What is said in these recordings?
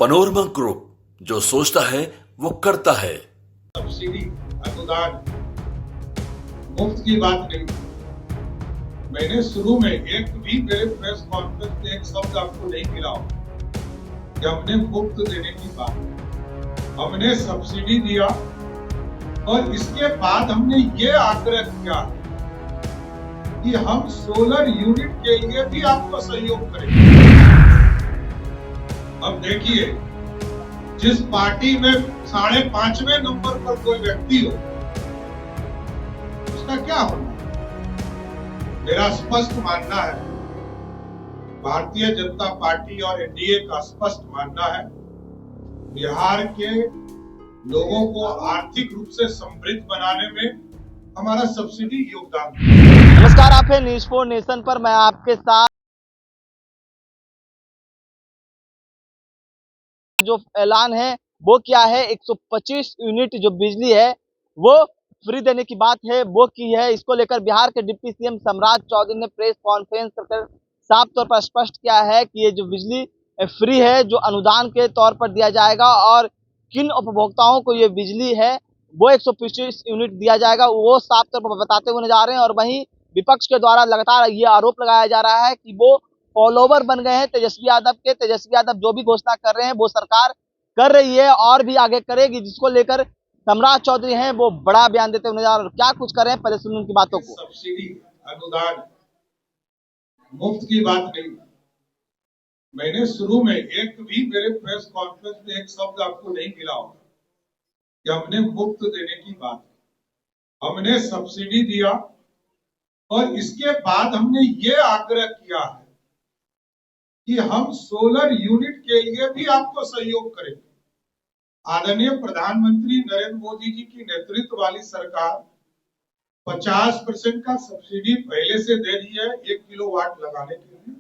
Panorama group, जो सोचता है वो करता है। सब्सिडी अनुदान मुफ्त की बात नहीं। मैंने शुरू में एक भी मेरे प्रेस कॉन्फ्रेंस में एक शब्द आपको नहीं मिला हो कि हमने मुफ्त देने की बात। हमने सब्सिडी दिया और इसके बाद हमने ये आग्रह किया कि हम सोलर यूनिट के लिए भी आपको सहयोग करेंगे। अब देखिए, जिस पार्टी में 5.5वें नंबर पर कोई व्यक्ति हो, उसका क्या होना? मेरा स्पष्ट मानना है, भारतीय जनता पार्टी और एनडीए का स्पष्ट मानना है, बिहार के लोगों को आर्थिक रूप से समृद्ध बनाने में हमारा सब्सिडी योगदान है। नमस्कार, आप है न्यूज़ 4 नेशन पर। मैं आपके साथ जो ऐलान है वो क्या है, 125 यूनिट जो बिजली है वो फ्री देने की बात है वो की है। इसको लेकर बिहार के डिप्टी सीएम सम्राट चौधरी ने प्रेस कॉन्फ्रेंस कर साफ तौर पर स्पष्ट किया है कि ये जो बिजली फ्री है, जो अनुदान के तौर पर दिया जाएगा और किन उपभोक्ताओं को ये बिजली है वो 125 यूनिट दिया जाएगा, वो साफ तौर पर बताते हुए नजर आ रहे हैं। और वहीं विपक्ष के द्वारा लगातार ये आरोप लगाया जा रहा है कि वो फॉलोवर बन गए हैं तेजस्वी यादव के। तेजस्वी यादव जो भी घोषणा कर रहे हैं वो सरकार कर रही है और भी आगे करेगी, जिसको लेकर सम्राट चौधरी हैं वो बड़ा बयान देते हुए नजर आ रहे हैं। क्या कुछ कर रहे हैं, पहले सुनिए उनकी बातों को। सब्सिडी अनुदान मुफ्त की बात नहीं। मैंने शुरू में एक भी मेरे प्रेस कॉन्फ्रेंस में एक शब्द आपको नहीं मिला होगा कि हमने मुफ्त देने की बात। हमने सब्सिडी दिया और इसके बाद हमने ये आग्रह किया है कि हम सोलर यूनिट के लिए भी आपको सहयोग करेंगे। आदरणीय प्रधानमंत्री नरेंद्र मोदी जी की नेतृत्व वाली सरकार 50% का सब्सिडी पहले से दे रही है 1 किलोवाट लगाने के लिए,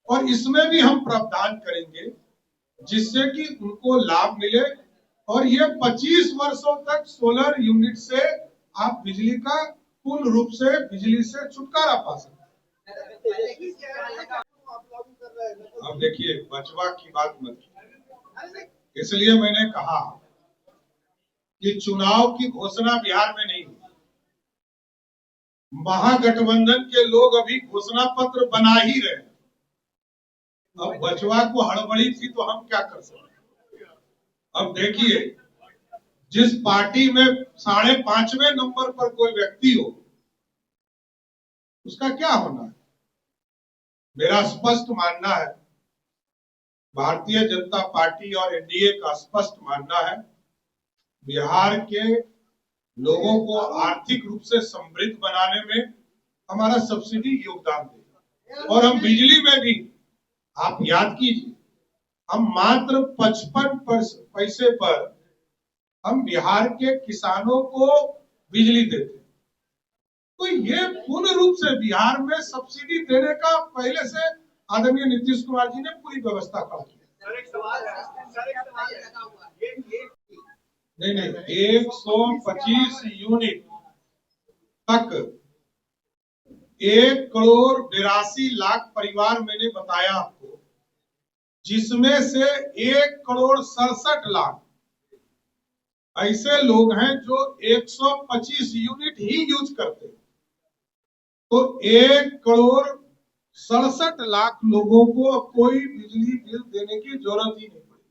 और इसमें भी हम प्रावधान करेंगे जिससे कि उनको लाभ मिले और ये 25 वर्षों तक सोलर यूनिट से आप बिजली का पूर्ण रूप से बिजली से छुटकारा पा सकते। अब देखिए, बचवा की बात मत कीजिए। इसलिए मैंने कहा कि चुनाव की घोषणा बिहार में नहीं हुई। महागठबंधन के लोग अभी घोषणा पत्र बना ही रहे। अब बचवा को हड़बड़ी थी तो हम क्या कर सकते। अब देखिए, जिस पार्टी में 5.5वें नंबर पर कोई व्यक्ति हो, उसका क्या होना है? मेरा स्पष्ट मानना है, भारतीय जनता पार्टी और एनडीए का स्पष्ट मानना है, बिहार के लोगों को आर्थिक रूप से समृद्ध बनाने में हमारा सब्सिडी योगदान देगा। और हम बिजली में भी, आप याद कीजिए, हम मात्र 55 पैसे पर हम बिहार के किसानों को बिजली देते। तो ये पूर्ण रूप से बिहार में सब्सिडी देने का पहले से आदरणीय नीतीश कुमार जी ने पूरी व्यवस्था कर दी। नहीं, 125 यूनिट तक 1,82,00,000 परिवार मैंने बताया आपको, जिसमें से 1,67,00,000 ऐसे लोग हैं जो 125 यूनिट ही यूज करते हैं। तो 1,67,00,000 लोगों को कोई बिजली बिल देने की जरूरत ही नहीं पड़ी।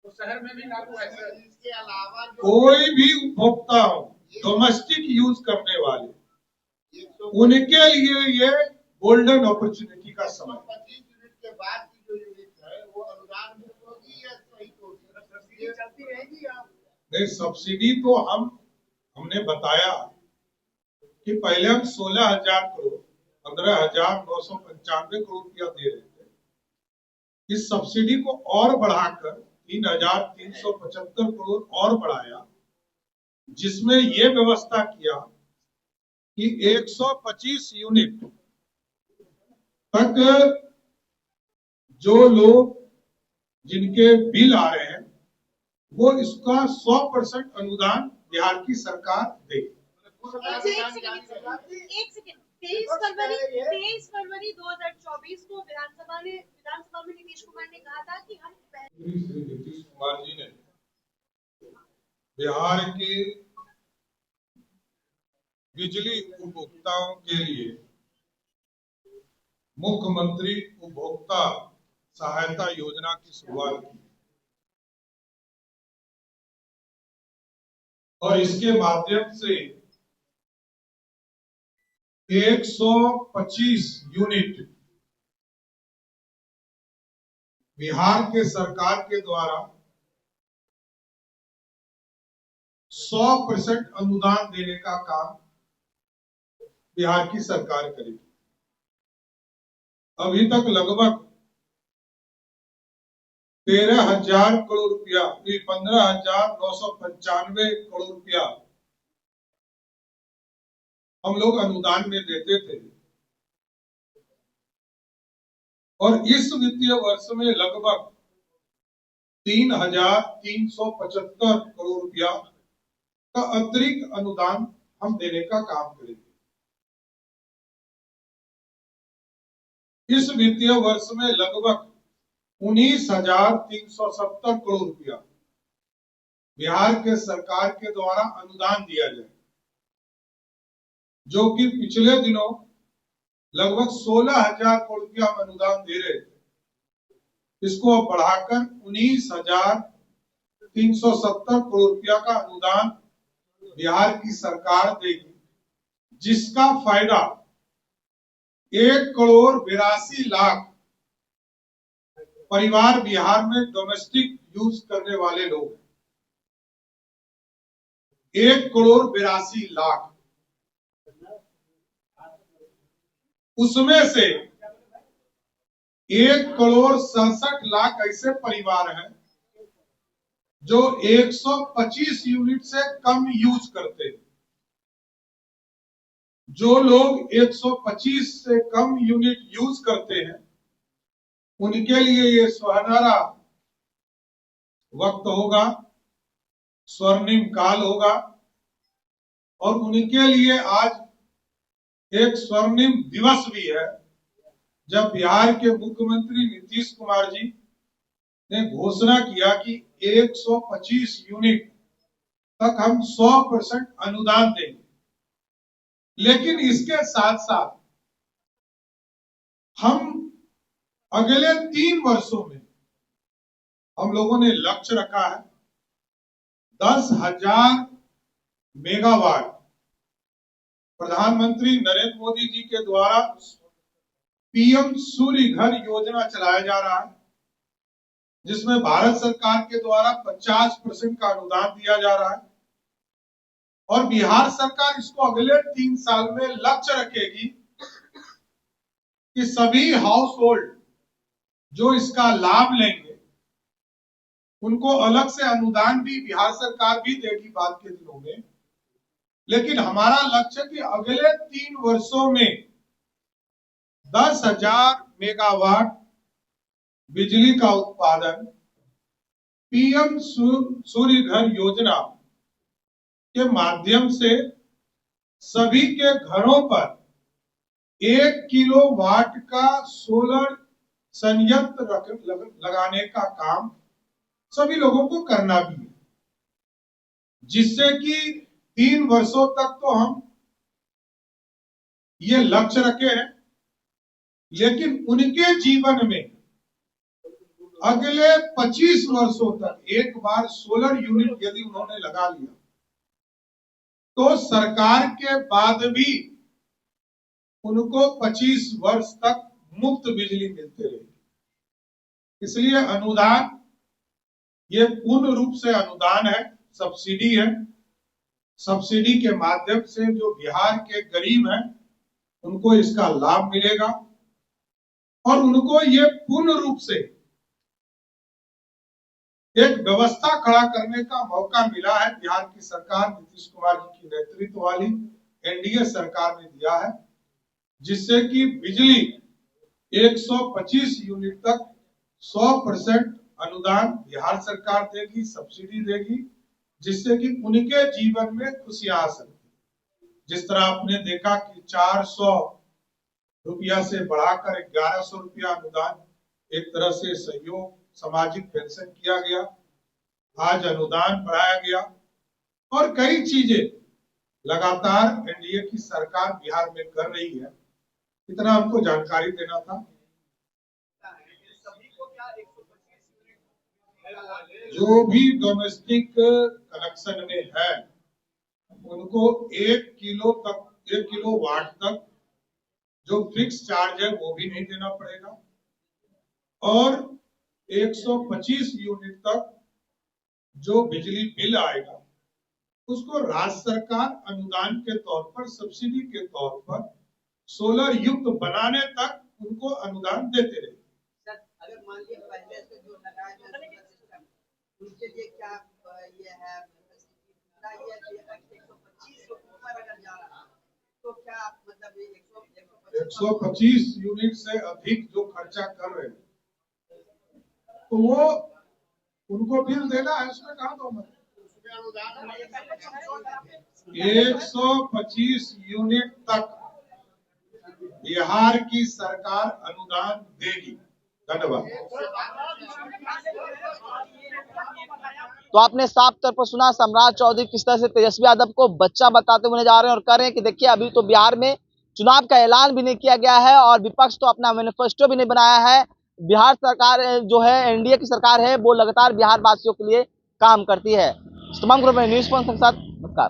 तो शहर में भी लागू है। इसके अलावा कोई भी उपभोक्ता हो, डोमेस्टिक यूज करने वाले, उनके लिए ये गोल्डन अपॉर्चुनिटी का समय। 25 यूनिट के बाद की जो यूनिट है वो अनुदान होगी या सही होगी? सब्सिडी चलती रहेगी या नहीं? सब्सिडी तो हमने बताया कि पहले हम 16,000 करोड़ 15,995 करोड़ रुपया दे रहे थे। इस सब्सिडी को और बढ़ाकर 3,375 करोड़ और बढ़ाया, जिसमें ये व्यवस्था किया कि 125 यूनिट तक जो लोग जिनके बिल आ रहे हैं वो इसका 100% अनुदान बिहार की सरकार देगी। तेईस फरवरी 2024 को विधानसभा में नीतीश कुमार ने कहा था कि हम श्री नीतीश कुमार जी ने बिहार के बिजली उपभोक्ताओं के लिए मुख्यमंत्री उपभोक्ता सहायता योजना की शुरुआत की और इसके माध्यम से 125 यूनिट बिहार के सरकार के द्वारा 100% अनुदान देने का काम बिहार की सरकार करेगी। अभी तक लगभग 13,000 करोड़ रुपया 15,995 करोड़ रुपया हम लोग अनुदान में देते थे और इस वित्तीय वर्ष में लगभग 3,375 करोड़ रुपया का अतिरिक्त अनुदान हम देने का काम करेंगे। इस वित्तीय वर्ष में लगभग 19,370 करोड़ रुपया बिहार के सरकार के द्वारा अनुदान दिया जाए, जो कि पिछले दिनों लगभग 16,000 करोड़ रुपया हम अनुदान दे रहे थे। इसको अब बढ़ाकर 19,370 करोड़ रुपया का अनुदान बिहार की सरकार देगी, जिसका फायदा 1,82,00,000 परिवार बिहार में डोमेस्टिक यूज करने वाले लोग हैं। 1,82,00,000 उसमें से 1,67,00,000 ऐसे परिवार हैं जो 125 यूनिट से कम यूज करते हैं। जो लोग 125 से कम यूनिट यूज करते हैं, उनके लिए ये सुनहरा वक्त होगा, स्वर्णिम काल होगा और उनके लिए आज एक स्वर्णिम दिवस भी है, जब बिहार के मुख्यमंत्री नीतीश कुमार जी ने घोषणा किया कि 125 यूनिट तक हम 100% अनुदान देंगे। लेकिन इसके साथ साथ हम अगले 3 वर्षों में हम लोगों ने लक्ष्य रखा है 10,000 मेगावाट प्रधानमंत्री नरेंद्र मोदी जी के द्वारा पीएम सूर्य घर योजना चलाया जा रहा है, जिसमें भारत सरकार के द्वारा 50% का अनुदान दिया जा रहा है और बिहार सरकार इसको अगले 3 साल में लक्ष्य रखेगी कि सभी हाउस होल्ड जो इसका लाभ लेंगे उनको अलग से अनुदान भी बिहार सरकार भी देगी बाद के दिनों में। लेकिन हमारा लक्ष्य कि अगले 3 वर्षों में 10,000 मेगावाट बिजली का उत्पादन पीएम सूर्य घर योजना के माध्यम से सभी के घरों पर 1 किलोवाट का सोलर संयंत्र लगाने का काम सभी लोगों को करना भी है, जिससे कि 3 वर्षों तक तो हम ये लक्ष्य रखे हैं, लेकिन उनके जीवन में अगले 25 वर्षों तक एक बार सोलर यूनिट यदि उन्होंने लगा लिया तो सरकार के बाद भी उनको 25 वर्ष तक मुफ्त बिजली मिलती रहेगी। इसलिए अनुदान ये पूर्ण रूप से अनुदान है, सब्सिडी है। सब्सिडी के माध्यम से जो बिहार के गरीब हैं उनको इसका लाभ मिलेगा और उनको ये पूर्ण रूप से एक व्यवस्था खड़ा करने का मौका मिला है। बिहार की सरकार नीतीश कुमार जी की नेतृत्व वाली एनडीए सरकार ने दिया है, जिससे कि बिजली 125 यूनिट तक 100% अनुदान बिहार सरकार देगी, सब्सिडी देगी, जिससे कि उनके जीवन में खुशियां आ सकती। जिस तरह आपने देखा कि 400 रुपया से बढ़ाकर 1100 रुपया अनुदान, एक तरह से सहयोग सामाजिक पेंशन किया गया, आज अनुदान बढ़ाया गया और कई चीजें लगातार एनडीए की सरकार बिहार में कर रही है। इतना हमको जानकारी देना था। जो भी डोमेस्टिक कनेक्शन में है उनको 1 किलो वाट तक जो फिक्स चार्ज है वो भी नहीं देना पड़ेगा और 125 यूनिट तक जो बिजली बिल आएगा उसको राज्य सरकार अनुदान के तौर पर, सब्सिडी के तौर पर सोलर युक्त बनाने तक उनको अनुदान देते रहे। अगर मान लिया पहले से जो लगाया गया सिस्टम, उनके लिए क्या ये है ये 125 के ऊपर अगर जा रहा तो क्या मतलब ये 125 यूनिट से अधिक जो खर्चा कर रहे हैं तो वो उनको बिल देना है, उसमें कहा दो मैं 125 यूनिट तक बिहार की सरकार अनुदान देगी। धन्यवाद। तो आपने साफ तौर पर सुना सम्राट चौधरी किस तरह से तेजस्वी यादव को बच्चा बताते हुए जा रहे हैं और कह रहे हैं कि देखिए अभी तो बिहार में चुनाव का ऐलान भी नहीं किया गया है और विपक्ष तो अपना मैनिफेस्टो भी नहीं बनाया है। बिहार सरकार जो है एनडीए की सरकार है वो लगातार बिहार वासियों के लिए काम करती है। तमाम न्यूज़ के साथ नमस्कार।